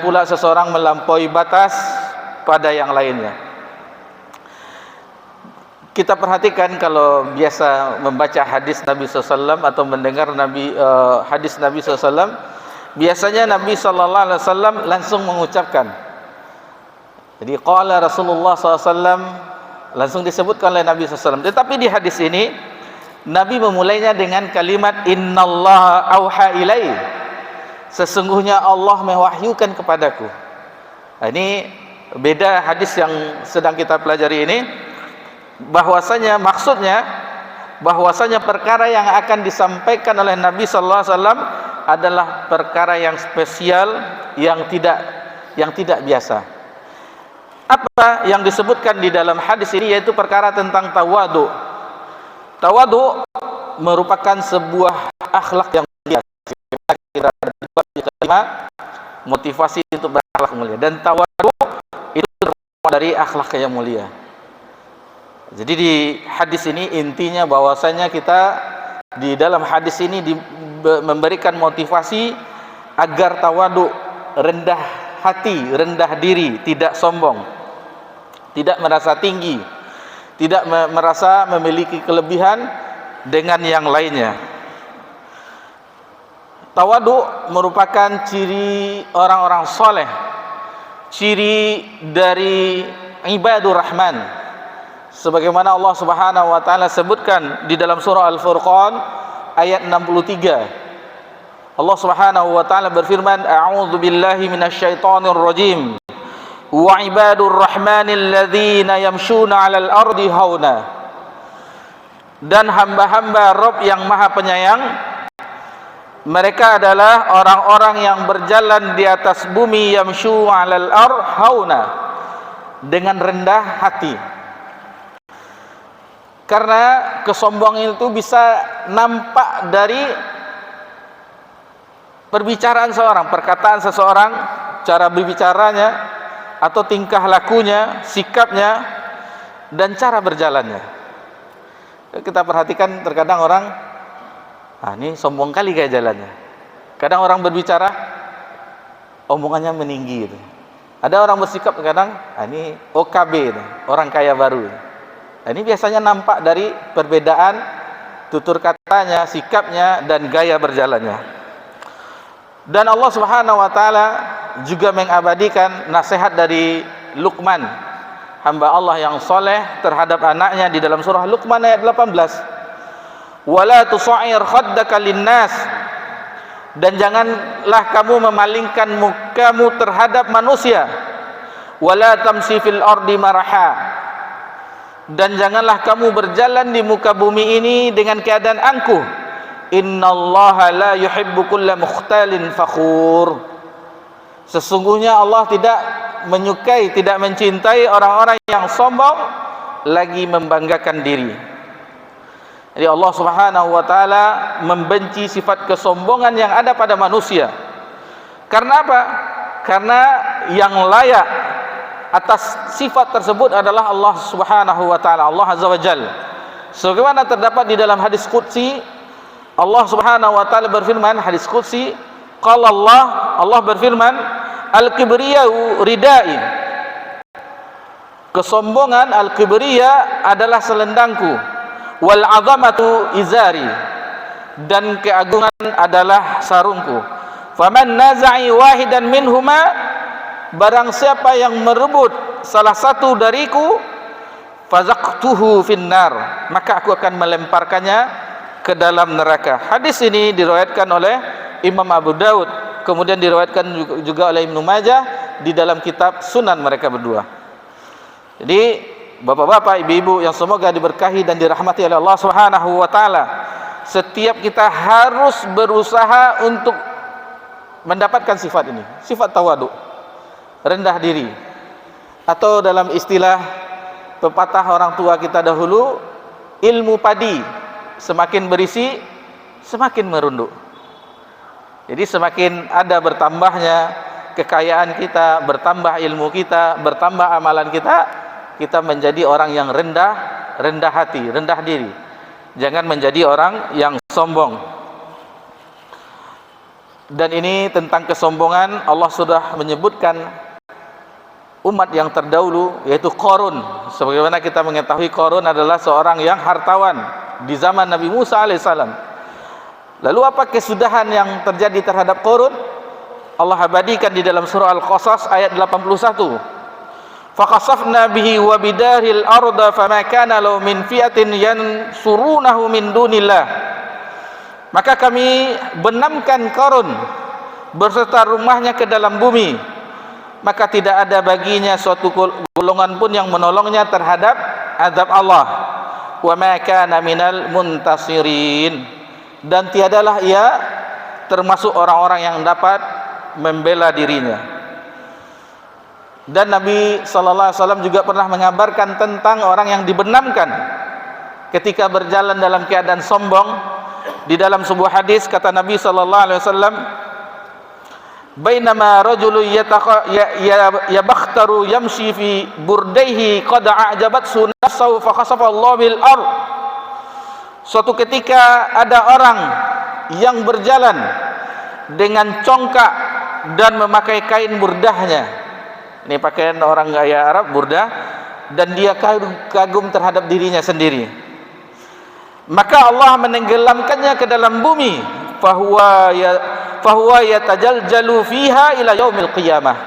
pula seseorang melampaui batas pada yang lainnya. Kita perhatikan kalau biasa membaca hadis Nabi SAW atau mendengar hadis Nabi SAW, biasanya Nabi SAW langsung mengucapkan. Jadi qala Rasulullah SAW, langsung disebutkan oleh Nabi SAW. Tetapi di hadis ini Nabi memulainya dengan kalimat innallaha auha ilai, sesungguhnya Allah mewahyukan kepadaku. Nah, ini beda hadis yang sedang kita pelajari ini, bahwasanya perkara yang akan disampaikan oleh Nabi sallallahu alaihi wasallam adalah perkara yang spesial, yang tidak biasa. Apa yang disebutkan di dalam hadis ini yaitu perkara tentang tawadu. Tawadu merupakan sebuah akhlak yang mulia. Kita motivasi untuk berakhlak mulia, dan tawadu itu dari akhlak yang mulia. Jadi di hadis ini intinya bahwasanya kita di dalam hadis ini memberikan motivasi agar tawadu, rendah hati, rendah diri, tidak sombong, tidak merasa tinggi, tidak merasa memiliki kelebihan dengan yang lainnya. Tawadu merupakan ciri orang-orang soleh, ciri dari ibadur rahman, sebagaimana Allah Subhanahu wa taala sebutkan di dalam surah Al-Furqan ayat 63. Allah Subhanahu wa taala berfirman, a'udzu billahi minasyaitonir rajim, wa ibadur rahmanil ladzina yamshuna 'alal ardi hauna. Dan hamba-hamba Rabb yang Maha Penyayang, mereka adalah orang-orang yang berjalan di atas bumi, yamshu 'alal ard hauna, dengan rendah hati. Karena kesombongan itu bisa nampak dari perbicaraan seorang, perkataan seseorang, cara berbicaranya, atau tingkah lakunya, sikapnya, dan cara berjalannya. Kita perhatikan terkadang orang, ini sombong kali kayak jalannya. Kadang orang berbicara, omongannya meninggi gitu. Ada orang bersikap kadang, ini OKB, orang kaya baru. Ini biasanya nampak dari perbedaan tutur katanya, sikapnya, dan gaya berjalannya. Dan Allah Subhanahu wa taala juga mengabadikan nasihat dari Luqman, hamba Allah yang soleh, terhadap anaknya di dalam surah Luqman ayat 18. Wala tusa'ir khaddaka linnas, dan janganlah kamu memalingkan mukamu terhadap manusia. Wala tamsi fil ardi maraha, dan janganlah kamu berjalan di muka bumi ini dengan keadaan angkuh. Innallaha la yuhibbu kulla mukhtalin fakhur, sesungguhnya Allah tidak menyukai, tidak mencintai orang-orang yang sombong lagi membanggakan diri. Jadi Allah Subhanahu wa taala membenci sifat kesombongan yang ada pada manusia. Karena apa? Karena yang layak atas sifat tersebut adalah Allah Subhanahu wa taala, Allah Azza wa Jalla. Sebagaimana terdapat di dalam hadis qudsi, Allah Subhanahu wa taala berfirman, hadis qudsi, qala Allah berfirman, al-kibriyau ridai, kesombongan, al-kibriya adalah selendangku, wal azamatu izari, dan keagungan adalah sarungku. Faman naza'i wahidan minhuma, barang siapa yang merebut salah satu dariku, fazaqtuhu finnar, maka aku akan melemparkannya ke dalam neraka. Hadis ini diriwayatkan oleh Imam Abu Daud, kemudian diriwayatkan juga oleh Ibnu Majah di dalam kitab Sunan mereka berdua. Jadi bapak-bapak, ibu-ibu yang semoga diberkahi dan dirahmati oleh Allah Subhanahu wa taala, setiap kita harus berusaha untuk mendapatkan sifat ini, sifat tawadu, rendah diri, atau dalam istilah pepatah orang tua kita dahulu, ilmu padi semakin berisi semakin merunduk. Jadi semakin ada bertambahnya kekayaan kita, bertambah ilmu kita, bertambah amalan kita, kita menjadi orang yang rendah hati, rendah diri. Jangan menjadi orang yang sombong. Dan ini tentang kesombongan. Allah sudah menyebutkan umat yang terdahulu, yaitu Qarun. Sebagaimana kita mengetahui, Qarun adalah seorang yang hartawan di zaman Nabi Musa alaihissalam. Lalu apa kesudahan yang terjadi terhadap Qarun? Allah abadikan di dalam surah Al-Qasas ayat 81. Faqasafna bihi wa bidaril arda fama kana lahu min fi'atin yansurunahu min dunillah. Maka kami benamkan Qarun berserta rumahnya ke dalam bumi, maka tidak ada baginya suatu golongan pun yang menolongnya terhadap azab Allah. Wa ma kana minal muntasirin, dan tiadalah ia termasuk orang-orang yang dapat membela dirinya. Dan Nabi sallallahu alaihi wasallam juga pernah mengabarkan tentang orang yang dibenamkan ketika berjalan dalam keadaan sombong. Di dalam sebuah hadis kata Nabi sallallahu alaihi wasallam, bainama rajulun yabakhtaru yamshi fi burdaihi qad a'jabat sunnahu fa khasafa Allah bil ard. Suatu ketika ada orang yang berjalan dengan congkak dan memakai kain burdahnya. Ini pakaian orang gaya Arab, burdah, dan dia kagum terhadap dirinya sendiri. Maka Allah menenggelamkannya ke dalam bumi, fahuwa yatajaljalu fiha ila yaumil qiyamah.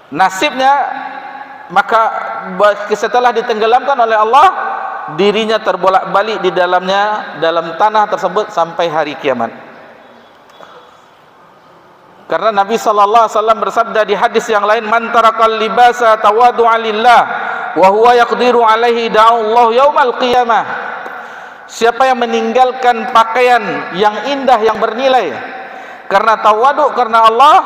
Nasibnya, maka setelah ditenggelamkan oleh Allah, dirinya terbolak-balik di dalamnya, dalam tanah tersebut sampai hari kiamat. Karena Nabi sallallahu alaihi wasallam bersabda di hadis yang lain, man tarakal libasa tawadu'a lillah wa huwa yaqdiru alaihi da'allahu yaumal qiyamah. Siapa yang meninggalkan pakaian yang indah, yang bernilai, karena tawaduk karena Allah,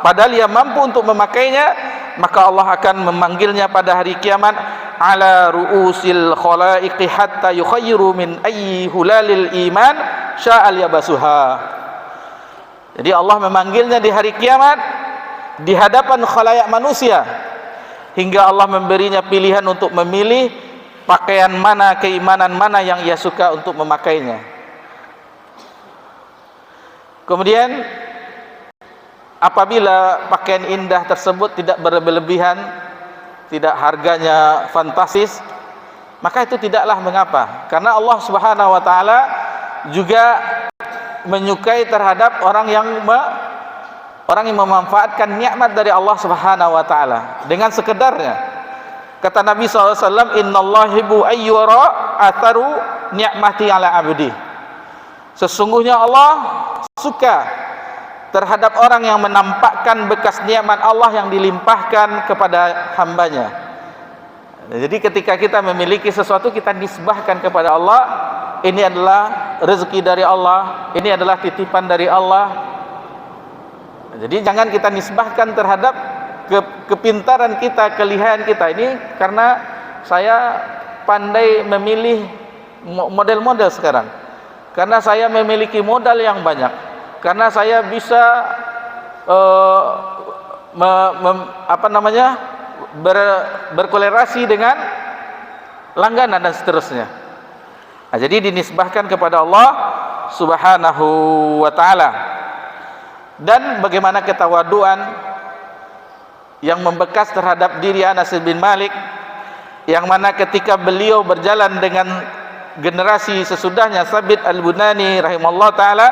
padahal ia mampu untuk memakainya, maka Allah akan memanggilnya pada hari kiamat ala ru'usil khalaiqi hatta yukhayyiru min ayyi hulalil iman sya'al yabasuha. Jadi Allah memanggilnya di hari kiamat di hadapan khalayak manusia, hingga Allah memberinya pilihan untuk memilih pakaian mana, keimanan mana yang ia suka untuk memakainya. Kemudian apabila pakaian indah tersebut tidak berlebihan, tidak harganya fantastis, maka itu tidaklah mengapa, karena Allah Subhanahu wa taala juga menyukai terhadap orang yang memanfaatkan nikmat dari Allah Subhanahu wa taala dengan sekedarnya. Kata Nabi SAW, innallaha yuhibbu ayyura atharu ni'mati ala abdi. Sesungguhnya Allah suka terhadap orang yang menampakkan bekas nikmat Allah yang dilimpahkan kepada hambanya. Jadi ketika kita memiliki sesuatu, kita nisbahkan kepada Allah, ini adalah rezeki dari Allah, ini adalah titipan dari Allah. Jadi jangan kita nisbahkan terhadap kepintaran kita, kelihayan kita. Ini karena saya pandai memilih model-model sekarang, karena saya memiliki modal yang banyak, karena saya bisa berkolerasi dengan langganan dan seterusnya. Nah, jadi dinisbahkan kepada Allah Subhanahu wa taala. Dan bagaimana ketawaduan yang membekas terhadap diri Anas bin Malik, yang mana ketika beliau berjalan dengan generasi sesudahnya, Sabit al-Bunani rahimahullah ta'ala,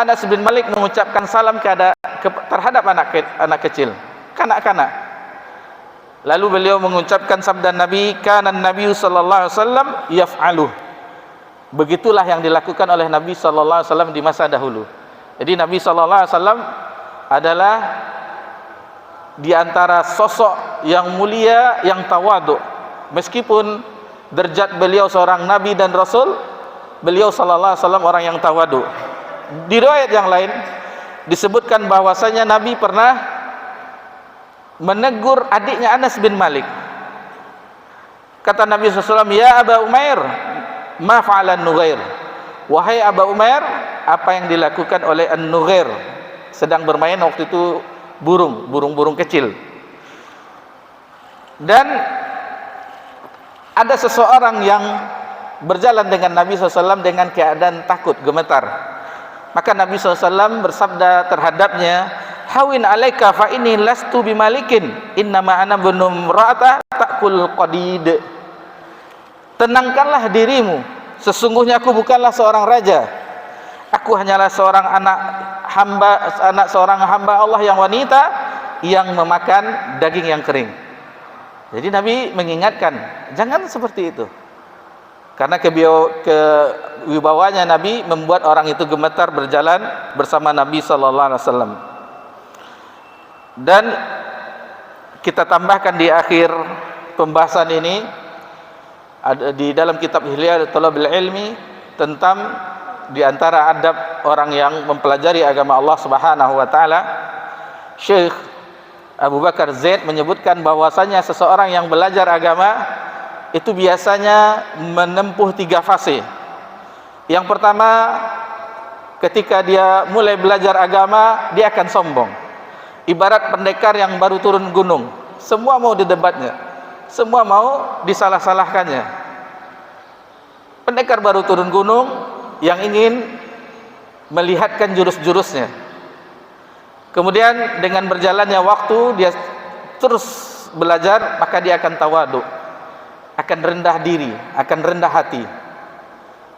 Anas bin Malik mengucapkan salam terhadap anak kecil, kanak-kanak. Lalu beliau mengucapkan sabda Nabi, kanan Nabi sallallahu alaihi wasallam yaf'aluh. Begitulah yang dilakukan oleh Nabi sallallahu alaihi wasallam di masa dahulu. Jadi Nabi sallallahu alaihi wasallam adalah di antara sosok yang mulia, yang tawaduk. Meskipun derajat beliau seorang nabi dan rasul, beliau sallallahu alaihi wasallam orang yang tawaduk. Di riwayat yang lain disebutkan bahwasanya Nabi pernah menegur adiknya Anas bin Malik. Kata Nabi sallallahu alaihi wasallam, ya Aba Umair, ma fa'ala Nughair. Wahai Aba Umair, apa yang dilakukan oleh An-Nughair? Sedang bermain waktu itu burung kecil. Dan ada seseorang yang berjalan dengan Nabi SAW dengan keadaan takut, gemetar. Maka Nabi SAW bersabda terhadapnya, hawin alaika fa inni lastu bimalikin, innama ana bunum ra'ata ta'kul qadid. Tenangkanlah dirimu, sesungguhnya aku bukanlah seorang raja, aku hanyalah seorang anak seorang hamba Allah yang wanita yang memakan daging yang kering. Jadi Nabi mengingatkan, jangan seperti itu. Karena kewibawanya Nabi membuat orang itu gemetar berjalan bersama Nabi sallallahu alaihi wasallam. Dan kita tambahkan di akhir pembahasan ini, ada di dalam kitab Hilyatul Thalabil Ilmi, tentang di antara adab orang yang mempelajari agama Allah Subhanahu wa taala, Syekh Abu Bakar Zaid menyebutkan bahwasanya seseorang yang belajar agama itu biasanya menempuh 3 fase. Yang pertama, ketika dia mulai belajar agama, dia akan sombong. Ibarat pendekar yang baru turun gunung, semua mau didebatnya, semua mau disalah-salahkannya. Pendekar baru turun gunung yang ingin melihatkan jurus-jurusnya. Kemudian dengan berjalannya waktu, dia terus belajar, maka dia akan tawadu, akan rendah diri, akan rendah hati.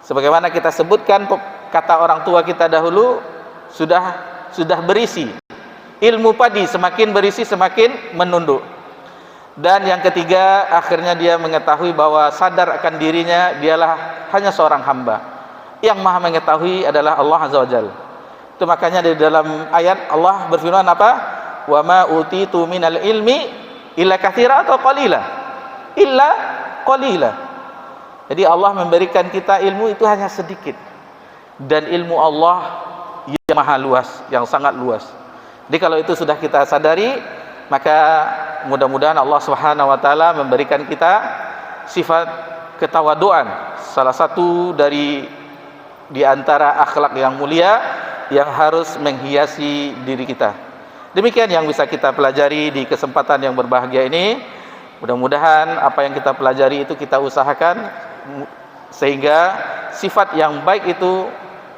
Sebagaimana kita sebutkan, kata orang tua kita dahulu, sudah berisi. Ilmu padi semakin berisi semakin menunduk. Dan yang ketiga, akhirnya dia mengetahui bahwa sadar akan dirinya dialah hanya seorang hamba. Yang maha mengetahui adalah Allah Azza wa Jalla. Itu makanya di dalam ayat Allah berfirman apa? Wa ma utitu minal ilmi illa katsira atau qalila. Illa qalila. Jadi Allah memberikan kita ilmu itu hanya sedikit. Dan ilmu Allah yang maha luas, yang sangat luas. Jadi kalau itu sudah kita sadari, maka mudah-mudahan Allah Subhanahu wa taala memberikan kita sifat ketawaduan, salah satu di antara akhlak yang mulia yang harus menghiasi diri kita. Demikian yang bisa kita pelajari di kesempatan yang berbahagia ini. Mudah-mudahan apa yang kita pelajari itu kita usahakan sehingga sifat yang baik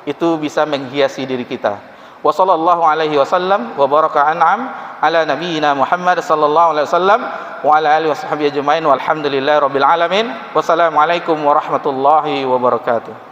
itu bisa menghiasi diri kita. Wa sallallahu alaihi wasallam wa baraka an'am ala nabiyyina Muhammad sallallahu alaihi wasallam wa ala alihi washabbihi ajmain walhamdulillahi rabbil alamin. Wassalamualaikum warahmatullahi wabarakatuh.